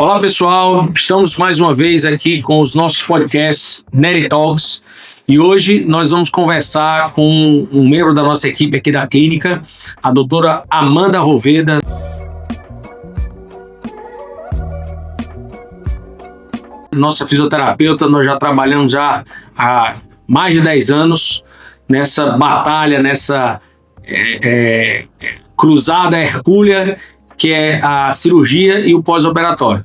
Olá pessoal, estamos mais uma vez aqui com os nossos podcasts Neri Talks e hoje nós vamos conversar com um membro da nossa equipe aqui da clínica, a doutora Amanda Roveda. Nossa fisioterapeuta, nós já trabalhamos já há mais de 10 anos nessa batalha, nessa cruzada hercúlea que é a cirurgia e o pós-operatório.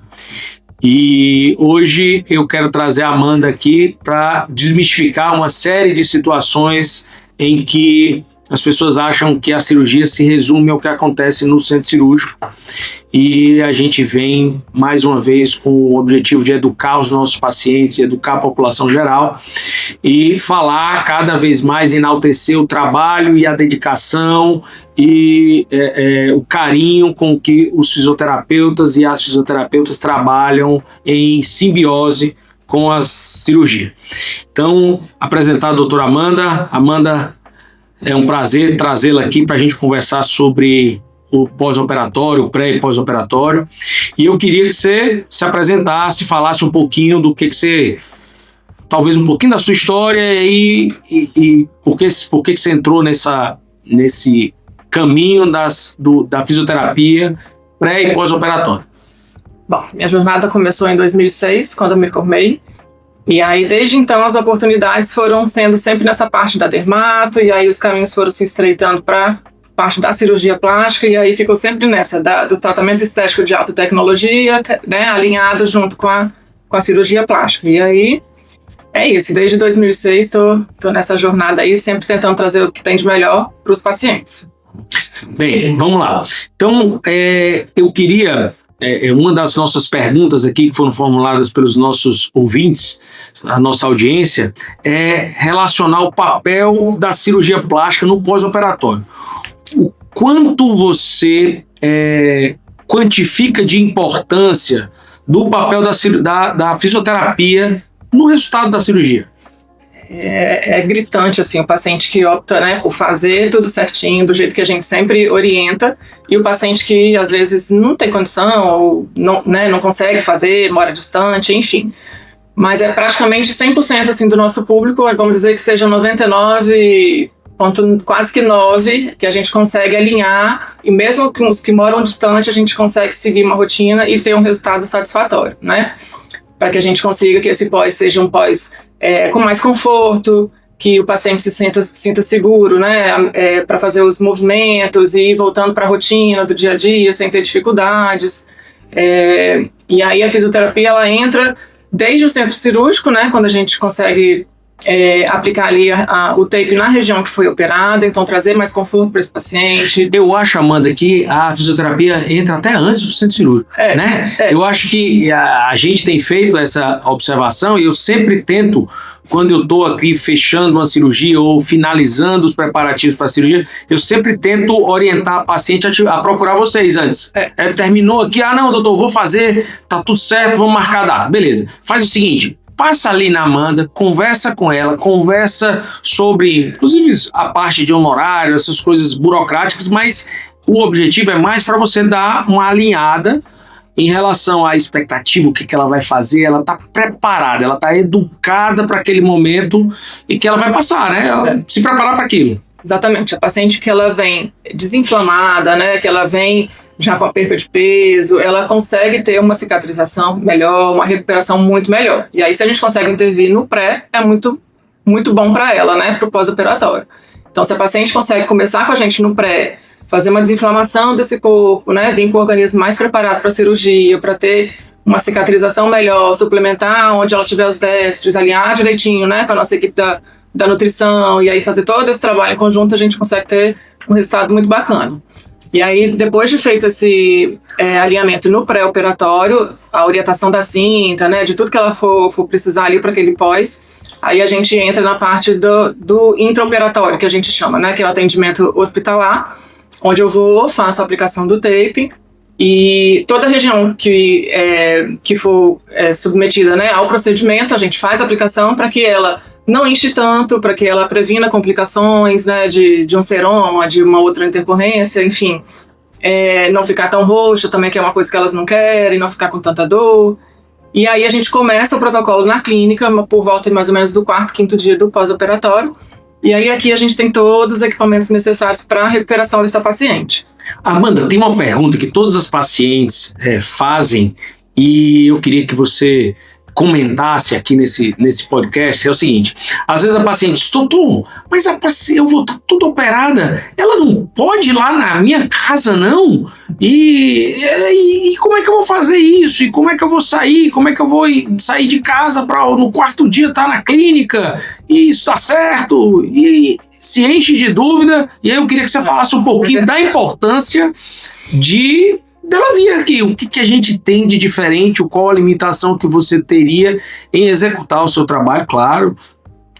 E hoje eu quero trazer a Amanda aqui para desmistificar uma série de situações em que as pessoas acham que a cirurgia se resume ao que acontece no centro cirúrgico. E a gente vem, mais uma vez, com o objetivo de educar os nossos pacientes, de educar a população geral e falar cada vez mais, enaltecer o trabalho e a dedicação e o carinho com que os fisioterapeutas e as fisioterapeutas trabalham em simbiose com a cirurgia. Então, apresentar a doutora Amanda. Amanda, é um prazer trazê-la aqui para a gente conversar sobre o pós-operatório, o pré e pós-operatório. E eu queria que você se apresentasse, falasse um pouquinho do que você... Talvez um pouquinho da sua história e por que você entrou nesse caminho da fisioterapia pré e pós-operatório. Bom, minha jornada começou em 2006, quando eu me formei. E aí, desde então, as oportunidades foram sendo sempre nessa parte da dermato, e aí os caminhos foram se estreitando para parte da cirurgia plástica, e aí ficou sempre nessa, do tratamento estético de alta tecnologia, né, alinhado junto com a cirurgia plástica. E aí, é isso, desde 2006 tô nessa jornada aí, sempre tentando trazer o que tem de melhor para os pacientes. Bem, vamos lá. Então, eu queria... uma das nossas perguntas aqui que foram formuladas pelos nossos ouvintes, a nossa audiência, é relacionar o papel da cirurgia plástica no pós-operatório. O quanto você quantifica de importância do papel da fisioterapia no resultado da cirurgia? É gritante, assim, o paciente que opta, né, por fazer tudo certinho, do jeito que a gente sempre orienta, e o paciente que, às vezes, não tem condição, ou não consegue fazer, mora distante, enfim. Mas é praticamente 100%, assim, do nosso público, vamos dizer que seja 99, quase que 9, que a gente consegue alinhar, e mesmo com os que moram distante, a gente consegue seguir uma rotina e ter um resultado satisfatório, né? Para que a gente consiga que esse pós seja um pós com mais conforto, que o paciente se sinta seguro, né, para fazer os movimentos e ir voltando para a rotina do dia a dia, sem ter dificuldades. E aí a fisioterapia, ela entra desde o centro cirúrgico, né, quando a gente consegue aplicar ali o tape na região que foi operada, então trazer mais conforto para esse paciente. Eu acho, Amanda, que a fisioterapia entra até antes do centro cirúrgico, né? Eu acho que a gente tem feito essa observação e eu sempre tento, quando eu estou aqui fechando uma cirurgia ou finalizando os preparativos para a cirurgia, eu sempre tento orientar a paciente a procurar vocês antes. Terminou aqui, não, doutor, vou fazer, tá tudo certo, vamos marcar a data. Beleza, faz o seguinte... Passa ali na Amanda, conversa com ela, conversa sobre, inclusive, a parte de honorário, essas coisas burocráticas, mas o objetivo é mais para você dar uma alinhada em relação à expectativa, o que ela vai fazer, ela está preparada, ela está educada para aquele momento e que ela vai passar, né? Ela se preparar para aquilo. Exatamente, a paciente que ela vem desinflamada, né, que ela vem já com a perca de peso, ela consegue ter uma cicatrização melhor, uma recuperação muito melhor. E aí, se a gente consegue intervir no pré, é muito, muito bom para ela, né, para o pós-operatório. Então, se a paciente consegue começar com a gente no pré, fazer uma desinflamação desse corpo, né, vir com o organismo mais preparado para a cirurgia, para ter uma cicatrização melhor, suplementar onde ela tiver os déficits, alinhar direitinho, né, com a nossa equipe da nutrição, e aí fazer todo esse trabalho em conjunto, a gente consegue ter um resultado muito bacana. E aí, depois de feito esse alinhamento no pré-operatório, a orientação da cinta, né, de tudo que ela for precisar ali para aquele pós, aí a gente entra na parte do intraoperatório, que a gente chama, né, que é o atendimento hospitalar, onde eu faço a aplicação do tape, e toda a região que for submetida, né, ao procedimento, a gente faz a aplicação para que ela não inche tanto, para que ela previna complicações, né, de um seroma, de uma outra intercorrência, enfim. não ficar tão roxa também, que é uma coisa que elas não querem, não ficar com tanta dor. E aí a gente começa o protocolo na clínica por volta mais ou menos do 4º, 5º dia do pós-operatório. E aí aqui a gente tem todos os equipamentos necessários para a recuperação dessa paciente. Amanda, tem uma pergunta que todas as pacientes fazem e eu queria que você comentasse aqui nesse podcast, é o seguinte: às vezes a paciente diz, doutor, mas a paciente, eu vou estar toda operada, ela não pode ir lá na minha casa, não? E como é que eu vou fazer isso? E como é que eu vou sair? Como é que eu vou sair de casa para no 4º dia estar na clínica? E isso tá certo? E se enche de dúvida, e aí eu queria que você falasse um pouquinho da importância dela vir aqui, o que a gente tem de diferente, qual a limitação que você teria em executar o seu trabalho, claro,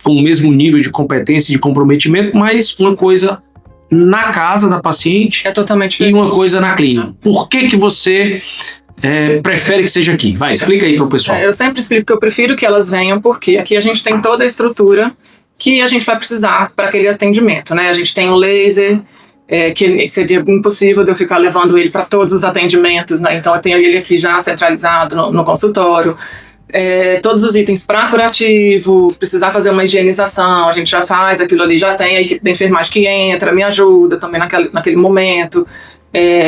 com o mesmo nível de competência e de comprometimento, mas uma coisa na casa da paciente é totalmente diferente. E uma coisa na clínica. Por que você prefere que seja aqui? Vai, explica aí para o pessoal. Eu sempre explico que eu prefiro que elas venham, porque aqui a gente tem toda a estrutura que a gente vai precisar para aquele atendimento, né? A gente tem o laser, que seria impossível de eu ficar levando ele para todos os atendimentos, né? Então eu tenho ele aqui já centralizado no consultório. Todos os itens para curativo, precisar fazer uma higienização, a gente já faz aquilo ali, já tem a equipe da enfermagem que entra, me ajuda também naquele momento.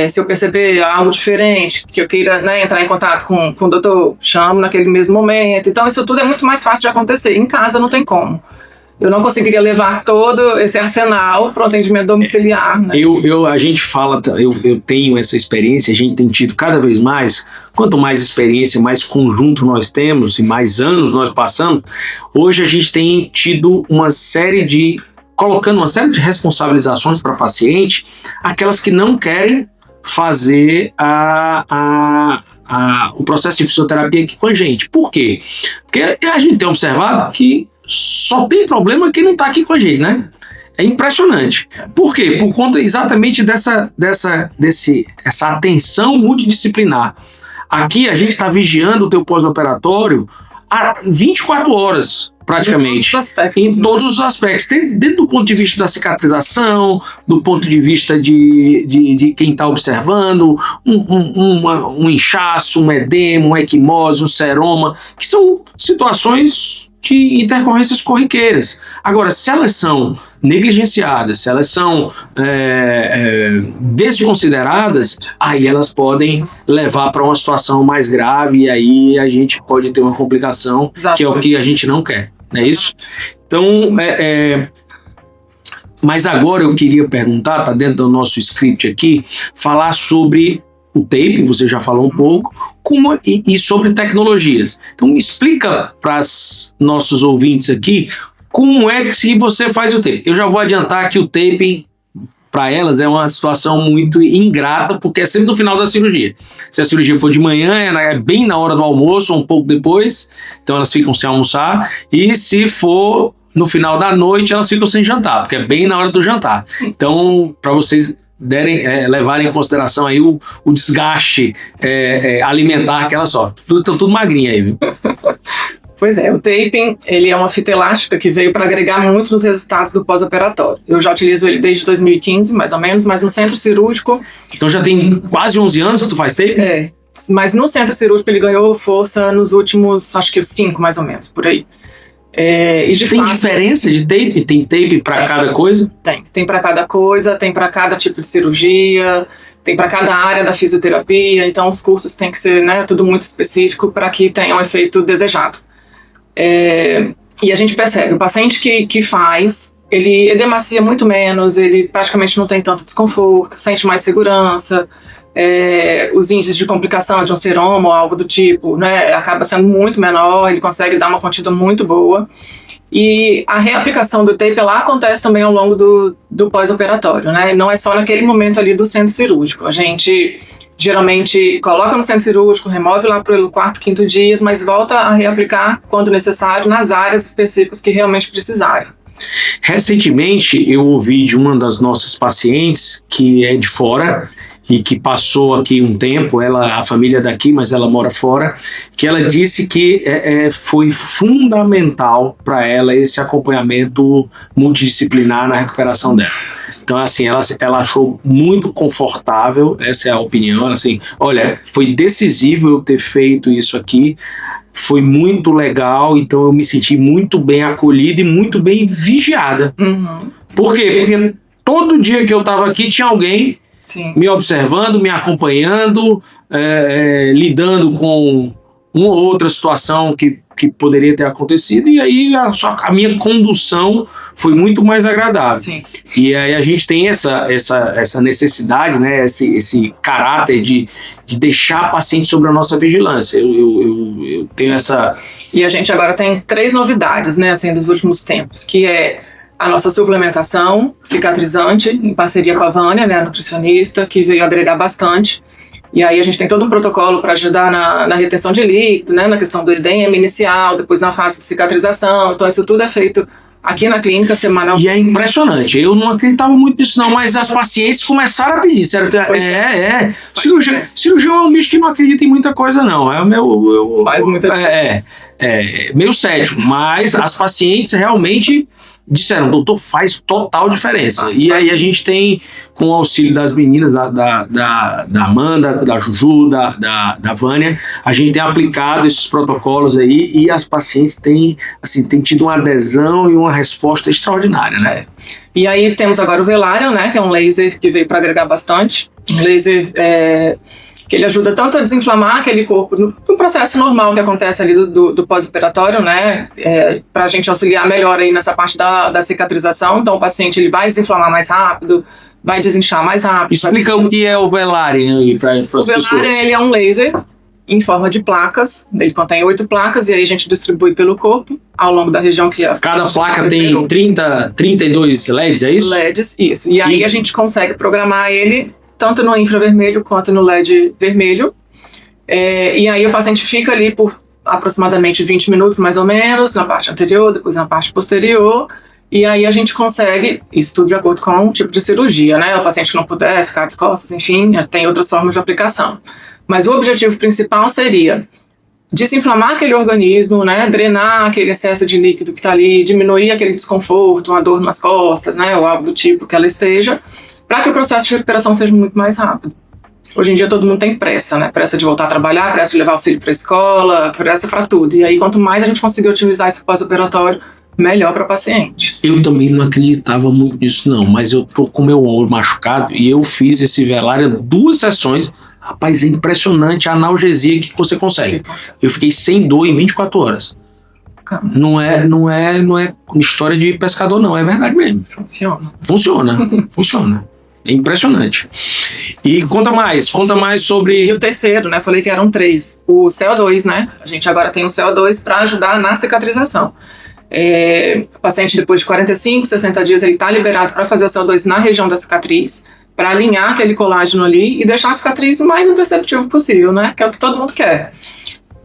Se eu perceber algo diferente, que eu queira, né, entrar em contato com o doutor, chamo naquele mesmo momento. Então isso tudo é muito mais fácil de acontecer. Em casa não tem como. Eu não conseguiria levar todo esse arsenal para o atendimento domiciliar, né? A gente fala, eu tenho essa experiência, a gente tem tido cada vez mais, quanto mais experiência, mais conjunto nós temos e mais anos nós passamos, hoje a gente tem tido colocando uma série de responsabilizações para paciente, aquelas que não querem fazer o processo de fisioterapia aqui com a gente. Por quê? Porque a gente tem observado que só tem problema quem não está aqui com a gente, né? É impressionante. Por quê? Por conta exatamente dessa atenção multidisciplinar. Aqui a gente está vigiando o teu pós-operatório há 24 horas, praticamente. Em todos os aspectos. Desde do ponto de vista da cicatrização, do ponto de vista de quem está observando, um inchaço, um edema, uma equimose, um seroma, que são situações de intercorrências corriqueiras. Agora, se elas são negligenciadas, se elas são desconsideradas, aí elas podem levar para uma situação mais grave e aí a gente pode ter uma complicação. Exatamente. Que é o que a gente não quer, não é isso? Então, mas agora eu queria perguntar, está dentro do nosso script aqui, falar sobre o tape, você já falou um pouco, e sobre tecnologias. Então me explica para os nossos ouvintes aqui como é que se você faz o tape. Eu já vou adiantar que o tape para elas é uma situação muito ingrata, porque é sempre no final da cirurgia. Se a cirurgia for de manhã, é bem na hora do almoço ou um pouco depois, então elas ficam sem almoçar, e se for no final da noite, elas ficam sem jantar, porque é bem na hora do jantar. Então, para vocês levarem em consideração aí o desgaste alimentar que ela sofre. Estão tudo magrinha aí, viu? Pois é, o taping, ele é uma fita elástica que veio para agregar muito nos resultados do pós-operatório. Eu já utilizo ele desde 2015, mais ou menos, mas no centro cirúrgico... Então já tem quase 11 anos que tu faz taping? Mas no centro cirúrgico ele ganhou força nos últimos, acho que 5 mais ou menos, por aí. E tem fato, diferença de tape? Tem tape para cada coisa? Tem para cada coisa, tem para cada tipo de cirurgia, tem para cada área da fisioterapia, então os cursos têm que ser, né, tudo muito específico para que tenha um efeito desejado. E a gente percebe, o paciente que faz, ele edemacia muito menos, ele praticamente não tem tanto desconforto, sente mais segurança, os índices de complicação de um seroma ou algo do tipo, né, acaba sendo muito menor, ele consegue dar uma contida muito boa. E a reaplicação do tape ela acontece também ao longo do pós-operatório, né? Não é só naquele momento ali do centro cirúrgico. A gente geralmente coloca no centro cirúrgico, remove lá pelo 4º, 5º dias, mas volta a reaplicar quando necessário nas áreas específicas que realmente precisarem. Recentemente eu ouvi de uma das nossas pacientes que é de fora e que passou aqui um tempo, a família é daqui, mas ela mora fora, que ela disse que foi fundamental para ela esse acompanhamento multidisciplinar na recuperação dela. Então, assim, ela achou muito confortável, essa é a opinião, assim, olha, foi decisivo eu ter feito isso aqui, foi muito legal, então eu me senti muito bem acolhida e muito bem vigiada. Uhum. Por quê? Porque todo dia que eu estava aqui tinha alguém me observando, me acompanhando, lidando com uma ou outra situação que poderia ter acontecido, e aí a minha condução foi muito mais agradável. Sim. E aí a gente tem essa necessidade, né, esse caráter de deixar a paciente sob a nossa vigilância. Eu tenho essa... E a gente agora tem 3 novidades, né, assim, dos últimos tempos, que é a nossa suplementação cicatrizante, em parceria com a Vânia, né, a nutricionista, que veio agregar bastante. E aí a gente tem todo um protocolo para ajudar na retenção de líquido, né, na questão do edema inicial, depois na fase de cicatrização. Então isso tudo é feito aqui na clínica semanal. E é impressionante, eu não acreditava muito nisso não, mas as pacientes começaram a pedir. Disseram que cirurgião é um bicho que não acredita em muita coisa não, é o meu... Faz muita diferença. Meio cético, mas as pacientes realmente disseram, doutor, faz total diferença. E aí a gente tem, com o auxílio das meninas, da Amanda, da Juju, da Vânia, a gente tem aplicado esses protocolos aí e as pacientes têm tido uma adesão e uma resposta extraordinária, né? E aí temos agora o Velarium, né, que é um laser que veio para agregar bastante. Um laser que ele ajuda tanto a desinflamar aquele corpo no processo normal que acontece ali do pós-operatório, né, para a gente auxiliar melhor aí nessa parte da cicatrização. Então o paciente ele vai desinflamar mais rápido, vai desinchar mais rápido. Explica o que é o Velarium aí para as pessoas. O Velarium ele é um laser em forma de placas, ele contém 8 placas e aí a gente distribui pelo corpo ao longo da região que cada placa tem 32 LEDs, é isso? LEDs, isso. E aí a gente consegue programar ele tanto no infravermelho quanto no LED vermelho. E aí o paciente fica ali por aproximadamente 20 minutos, mais ou menos, na parte anterior, depois na parte posterior. E aí a gente consegue, isso tudo de acordo com o tipo de cirurgia, né? O paciente que não puder ficar de costas, enfim, tem outras formas de aplicação. Mas o objetivo principal seria desinflamar aquele organismo, né? Drenar aquele excesso de líquido que está ali, diminuir aquele desconforto, uma dor nas costas, né? Ou algo do tipo que ela esteja, para que o processo de recuperação seja muito mais rápido. Hoje em dia todo mundo tem pressa, né? Pressa de voltar a trabalhar, pressa de levar o filho para a escola, pressa para tudo. E aí quanto mais a gente conseguir otimizar esse pós-operatório, melhor para o paciente. Eu também não acreditava muito nisso não, mas eu tô com meu ombro machucado e eu fiz esse Velarium 2 sessões. Rapaz, é impressionante a analgesia que você consegue. Eu fiquei sem dor em 24 horas. Não é história de pescador não, é verdade mesmo. Funciona. É impressionante. E conta mais sobre... E o terceiro, né? Falei que eram 3. O CO2, né? A gente agora tem o CO2 para ajudar na cicatrização. O paciente, depois de 45, 60 dias, ele está liberado para fazer o CO2 na região da cicatriz, para alinhar aquele colágeno ali e deixar a cicatriz o mais imperceptível possível, né? Que é o que todo mundo quer.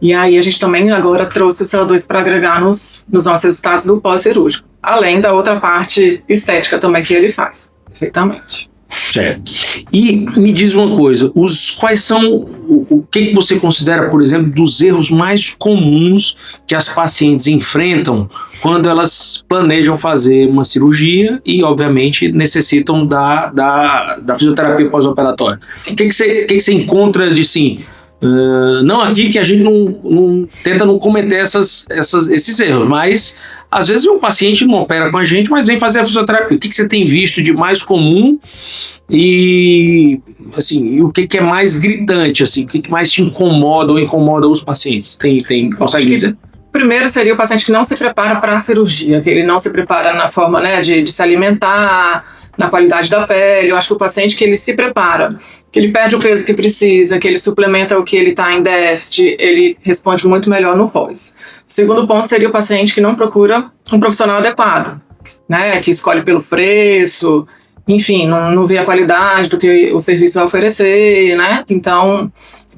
E aí a gente também agora trouxe o CO2 para agregar nos nossos resultados do pós-cirúrgico. Além da outra parte estética também que ele faz. Perfeitamente. Certo. E me diz uma coisa, quais são, o que você considera, por exemplo, dos erros mais comuns que as pacientes enfrentam quando elas planejam fazer uma cirurgia e, obviamente, necessitam da fisioterapia pós-operatória? O que você encontra de, assim, não aqui que a gente não tenta não cometer esses erros, mas às vezes um paciente não opera com a gente, mas vem fazer a fisioterapia. O que você tem visto de mais comum e assim, o que é mais gritante, assim, o que mais te incomoda ou incomoda os pacientes? Consegue dizer? Primeiro seria o paciente que não se prepara para a cirurgia, que ele não se prepara na forma, né, de se alimentar, na qualidade da pele. Eu acho que o paciente que ele se prepara, que ele perde o peso que precisa, que ele suplementa o que ele está em déficit, ele responde muito melhor no pós. O segundo ponto seria o paciente que não procura um profissional adequado, né, que escolhe pelo preço, enfim, não vê a qualidade do que o serviço vai oferecer, né? Então,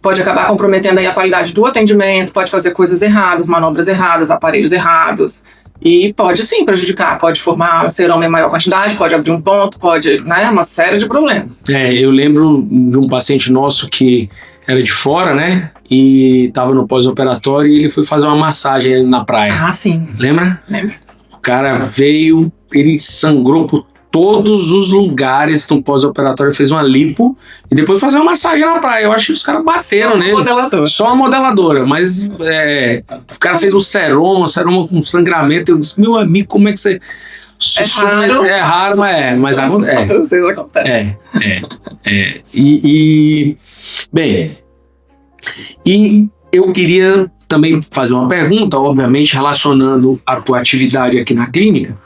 pode acabar comprometendo aí a qualidade do atendimento, pode fazer coisas erradas, manobras erradas, aparelhos errados. E pode sim prejudicar, pode formar um seroma em maior quantidade, pode abrir um ponto, pode, né, uma série de problemas. Eu lembro de um paciente nosso que era de fora, né, e estava no pós-operatório e ele foi fazer uma massagem na praia. Ah, sim. Lembra? Lembro. O cara veio, ele sangrou por todos os lugares no pós-operatório, fez uma lipo e depois fazer uma massagem na praia. Eu acho que os caras bateram nele. Só a modeladora, mas o cara fez um seroma com sangramento. Eu disse, meu amigo, como é que você... É raro, mas acontece. Bem, e eu queria também fazer uma pergunta, obviamente relacionando a tua atividade aqui na clínica,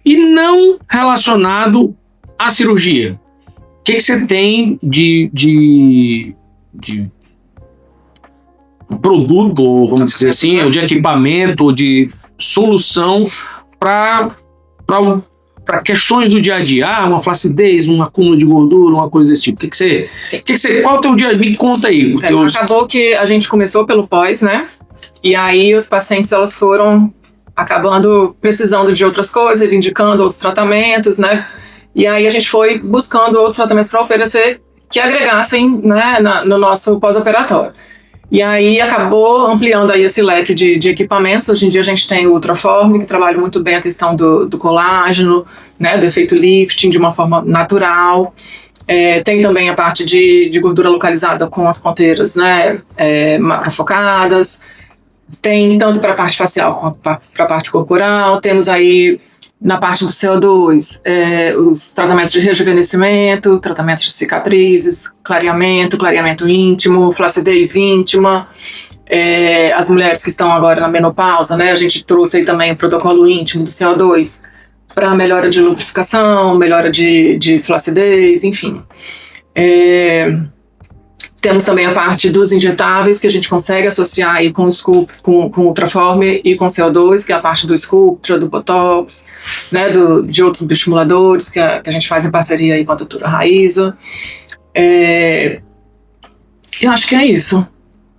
e não relacionado à cirurgia. O que você tem de produto, vamos dizer assim, ou de equipamento, ou de solução para questões do dia a dia? Uma flacidez, um acúmulo de gordura, uma coisa desse tipo. Qual é o teu dia? Me conta aí. Acabou que a gente começou pelo pós, né? E aí os pacientes, elas foram acabando precisando de outras coisas, indicando outros tratamentos, né? E aí a gente foi buscando outros tratamentos para oferecer que agregassem, né, no nosso pós-operatório. E aí acabou ampliando aí esse leque de equipamentos. Hoje em dia a gente tem o Ultraform, que trabalha muito bem a questão do colágeno, né, do efeito lifting de uma forma natural. Tem também a parte de gordura localizada com as ponteiras, né, macrofocadas. Tem tanto para a parte facial quanto para a parte corporal. Temos aí, na parte do CO2, os tratamentos de rejuvenescimento, tratamentos de cicatrizes, clareamento íntimo, flacidez íntima. As mulheres que estão agora na menopausa, né, a gente trouxe aí também o protocolo íntimo do CO2 para melhora de lubrificação, melhora de flacidez, enfim. Temos também a parte dos injetáveis, que a gente consegue associar aí com o Sculpt, com o Ultraform e com o CO2, que é a parte do Sculptra, do Botox, né, de outros bioestimuladores que a gente faz em parceria aí com a doutora Raíza. Eu acho que é isso.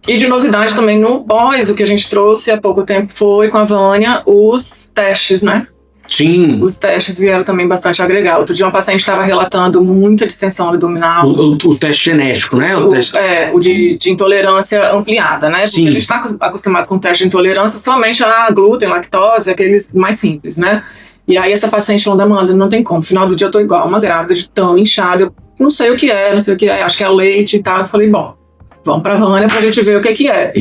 E de novidade também no pós, o que a gente trouxe há pouco tempo foi com a Vânia os testes, né? Sim. Os testes vieram também bastante agregar. Outro dia um paciente estava relatando muita distensão abdominal. O teste genético, né? O de intolerância ampliada, né? Sim. Porque a gente está acostumado com teste de intolerância somente a glúten, lactose, aqueles mais simples, né? E aí essa paciente falando, Amanda, não tem como. No final do dia eu tô igual uma grávida de tão inchada. Eu não sei o que é, acho que é o leite e tal. Eu falei, bom, vamos pra Vânia pra gente ver o que é.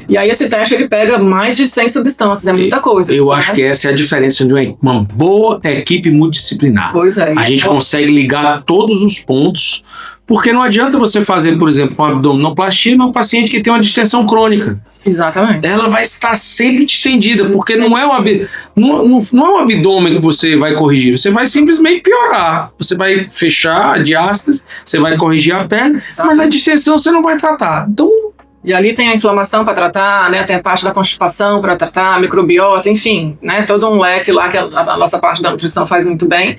E aí esse teste ele pega mais de 100 substâncias, é muita coisa. Eu acho que essa é a diferença de uma boa equipe multidisciplinar. Pois é. A gente consegue ligar todos os pontos, porque não adianta você fazer, por exemplo, uma abdominoplastia num paciente que tem uma distensão crônica. Exatamente. Ela vai estar sempre distendida, porque não é o abdômen que você vai corrigir, você vai simplesmente piorar. Você vai fechar a diástase, você vai corrigir a perna, mas a distensão você não vai tratar. Então, e ali tem a inflamação para tratar, né? Tem a parte da constipação para tratar, a microbiota, enfim, né? Todo um leque lá que a nossa parte da nutrição faz muito bem.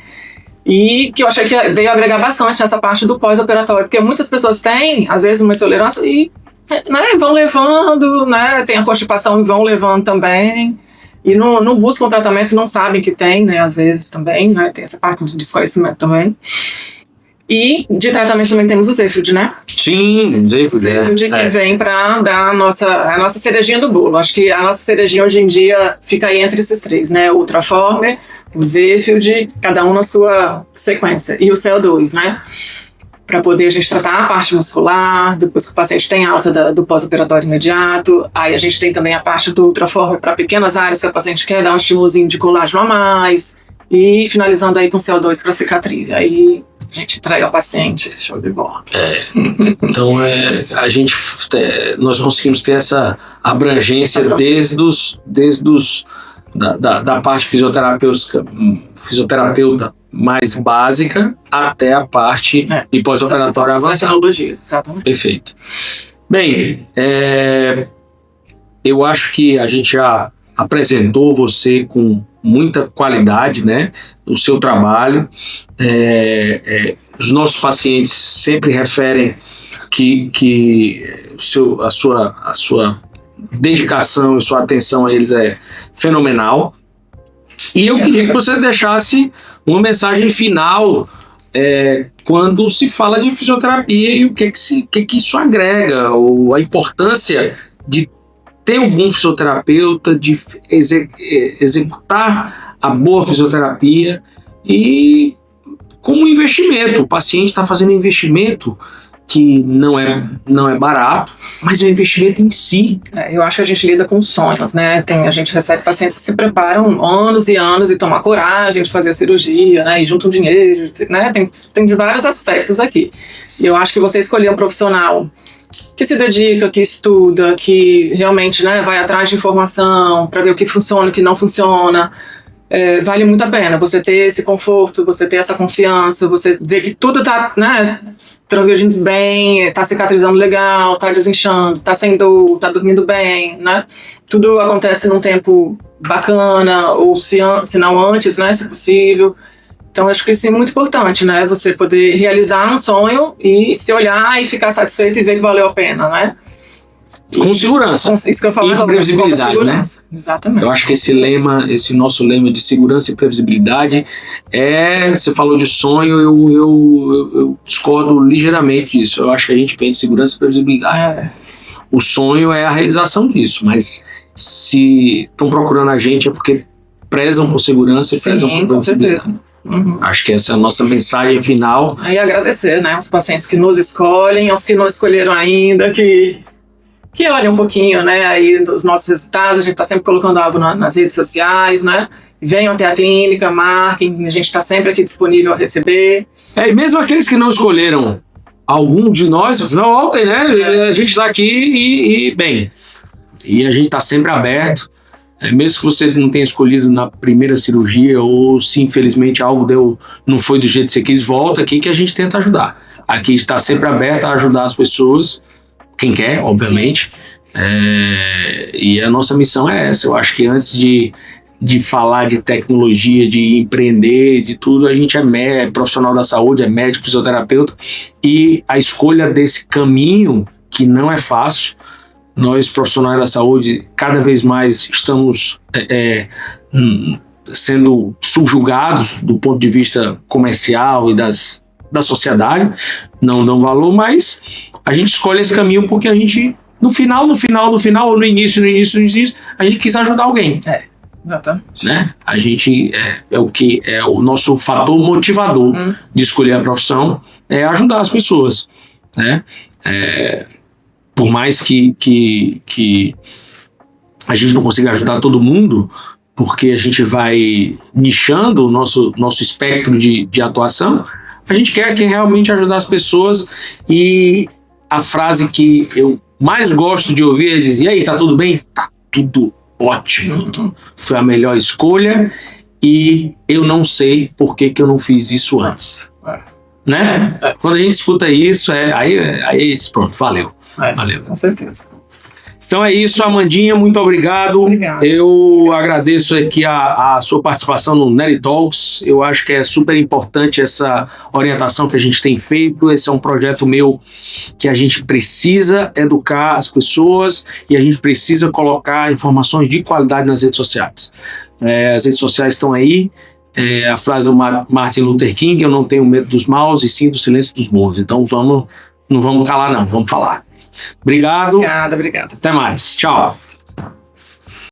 E que eu achei que veio agregar bastante nessa parte do pós-operatório, porque muitas pessoas têm, às vezes, uma intolerância e, né, vão levando, né? Tem a constipação e vão levando também. E não buscam tratamento, não sabem que tem, né? Às vezes também, né? Tem essa parte do desconhecimento também. E de tratamento também temos o Zephyr, né? Sim, Zephyr. Que vem para dar a nossa cerejinha do bolo. Acho que a nossa cerejinha hoje em dia fica aí entre esses três, né? O Ultraform, o Zephyr, cada um na sua sequência. E o CO2, né? Para poder a gente tratar a parte muscular, depois que o paciente tem alta do pós-operatório imediato. Aí a gente tem também a parte do Ultraform para pequenas áreas que o paciente quer dar um estímulozinho de colágeno a mais. E finalizando aí com CO2 para cicatriz. Aí a gente trai ao paciente, show de bola. Então nós conseguimos ter essa abrangência da parte fisioterapeuta mais básica até a parte de pós-operatória avançada. Exatamente. Perfeito. Bem, eu acho que a gente já apresentou você com muita qualidade, né? O seu trabalho. Os nossos pacientes sempre referem que a sua dedicação e sua atenção a eles é fenomenal. E eu queria que você deixasse uma mensagem final quando se fala de fisioterapia e o que isso agrega, ou a importância de ter um bom fisioterapeuta, de executar a boa fisioterapia e como investimento. O paciente está fazendo um investimento que não é barato, mas é um investimento em si. Eu acho que a gente lida com sonhos, né? A gente recebe pacientes que se preparam anos e anos e tomam coragem de fazer a cirurgia, né? E juntam dinheiro, né? Tem de vários aspectos aqui. E eu acho que você escolher um profissional que se dedica, que estuda, que realmente, né, vai atrás de informação para ver o que funciona, o que não funciona, vale muito a pena. Você ter esse conforto, você ter essa confiança, você ver que tudo está, né, transgredindo bem, está cicatrizando legal, está desinchando, está sem dor, está dormindo bem, né? Tudo acontece num tempo bacana, ou se não antes, né, se possível. Então, acho que isso é muito importante, né? Você poder realizar um sonho e se olhar e ficar satisfeito e ver que valeu a pena, né? Com segurança. Isso que eu falo agora. E previsibilidade, né? Exatamente. Eu acho que esse nosso lema de segurança e previsibilidade você falou de sonho, eu discordo ligeiramente disso. Eu acho que a gente pensa em segurança e previsibilidade. O sonho é a realização disso, mas se estão procurando a gente é porque prezam por segurança e prezam por previsibilidade. Com certeza. Uhum. Acho que essa é a nossa mensagem final. E agradecer, né, aos pacientes que nos escolhem, aos que não escolheram ainda, que olhem um pouquinho, né, aí dos nossos resultados. A gente está sempre colocando algo nas redes sociais, né? Venham até a clínica, marquem, a gente está sempre aqui disponível a receber. E mesmo aqueles que não escolheram algum de nós, voltem, né? A gente está aqui e a gente está sempre aberto. Mesmo que você não tenha escolhido na primeira cirurgia, ou se infelizmente algo não foi do jeito que você quis, volta aqui que a gente tenta ajudar. Aqui está sempre aberto a ajudar as pessoas, quem quer, obviamente. E a nossa missão é essa. Eu acho que antes de falar de tecnologia, de empreender, de tudo, a gente é profissional da saúde, é médico, fisioterapeuta, e a escolha desse caminho, que não é fácil. Nós, profissionais da saúde, cada vez mais estamos sendo subjugados do ponto de vista comercial e da sociedade, não dão valor, mas a gente escolhe esse caminho porque a gente, no final, ou no início, a gente quis ajudar alguém. Exatamente. Né? A gente é o nosso fator motivador de escolher a profissão, é ajudar as pessoas, né? Por mais que a gente não consiga ajudar todo mundo, porque a gente vai nichando o nosso espectro de atuação, a gente quer realmente ajudar as pessoas. E a frase que eu mais gosto de ouvir é dizer: e aí, tá tudo bem? Tá tudo ótimo. Foi a melhor escolha e eu não sei por que eu não fiz isso antes. Né? Quando a gente escuta isso, aí pronto, valeu. Valeu. Com certeza. Então é isso, Amandinha, muito obrigado. Eu agradeço aqui a sua participação no Neri Talks. Eu acho que é super importante essa orientação que a gente tem feito. Esse é um projeto meu que a gente precisa educar as pessoas e a gente precisa colocar informações de qualidade nas redes sociais. As redes sociais estão aí. A frase do Martin Luther King: eu não tenho medo dos maus e sim do silêncio dos bons. Então não vamos calar não, vamos falar. Obrigado. Obrigada. Até mais. Tchau.